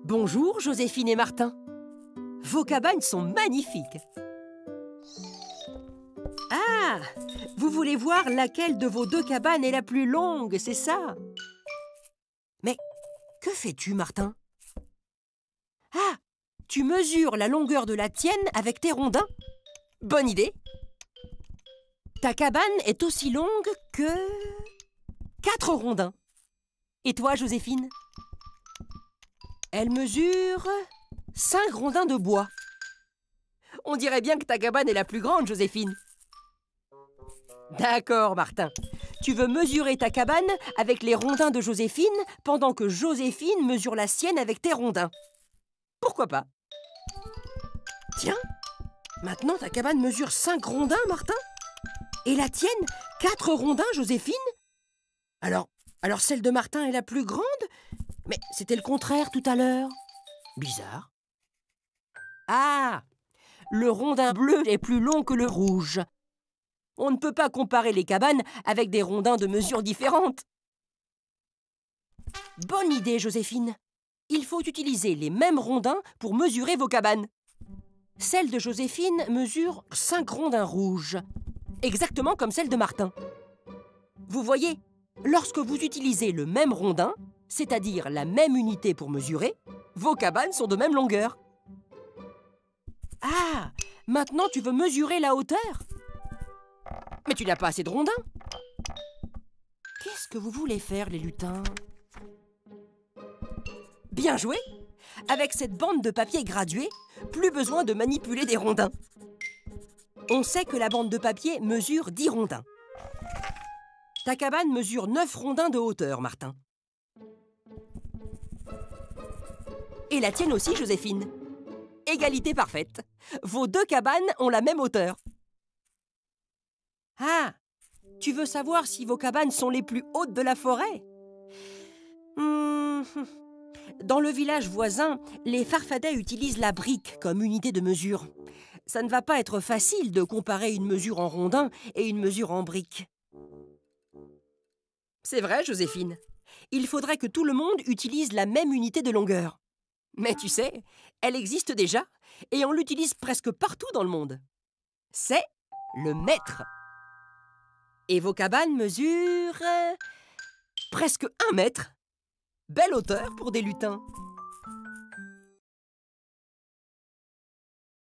Bonjour, Joséphine et Martin. Vos cabanes sont magnifiques. Ah, vous voulez voir laquelle de vos deux cabanes est la plus longue, c'est ça? Mais que fais-tu, Martin? Ah, tu mesures la longueur de la tienne avec tes rondins? Bonne idée. Ta cabane est aussi longue que 4 rondins. Et toi, Joséphine? Elle mesure 5 rondins de bois. On dirait bien que ta cabane est la plus grande, Joséphine. D'accord, Martin. Tu veux mesurer ta cabane avec les rondins de Joséphine pendant que Joséphine mesure la sienne avec tes rondins. Pourquoi pas? Tiens, maintenant ta cabane mesure 5 rondins, Martin. Et la tienne, 4 rondins, Joséphine. Alors celle de Martin est la plus grande? Mais c'était le contraire tout à l'heure. Bizarre. Ah! Le rondin bleu est plus long que le rouge. On ne peut pas comparer les cabanes avec des rondins de mesures différentes. Bonne idée, Joséphine. Il faut utiliser les mêmes rondins pour mesurer vos cabanes. Celle de Joséphine mesure 5 rondins rouges, exactement comme celle de Martin. Vous voyez, lorsque vous utilisez le même rondin, c'est-à-dire la même unité pour mesurer, vos cabanes sont de même longueur. Ah, maintenant tu veux mesurer la hauteur? Mais tu n'as pas assez de rondins. Qu'est-ce que vous voulez faire, les lutins? Bien joué! Avec cette bande de papier graduée, plus besoin de manipuler des rondins. On sait que la bande de papier mesure 10 rondins. Ta cabane mesure 9 rondins de hauteur, Martin. Et la tienne aussi, Joséphine. Égalité parfaite. Vos deux cabanes ont la même hauteur. Ah, tu veux savoir si vos cabanes sont les plus hautes de la forêt? Dans le village voisin, les Farfadets utilisent la brique comme unité de mesure. Ça ne va pas être facile de comparer une mesure en rondin et une mesure en brique. C'est vrai, Joséphine. Il faudrait que tout le monde utilise la même unité de longueur. Mais tu sais, elle existe déjà et on l'utilise presque partout dans le monde. C'est le mètre. Et vos cabanes mesurent presque 1 mètre. Belle hauteur pour des lutins.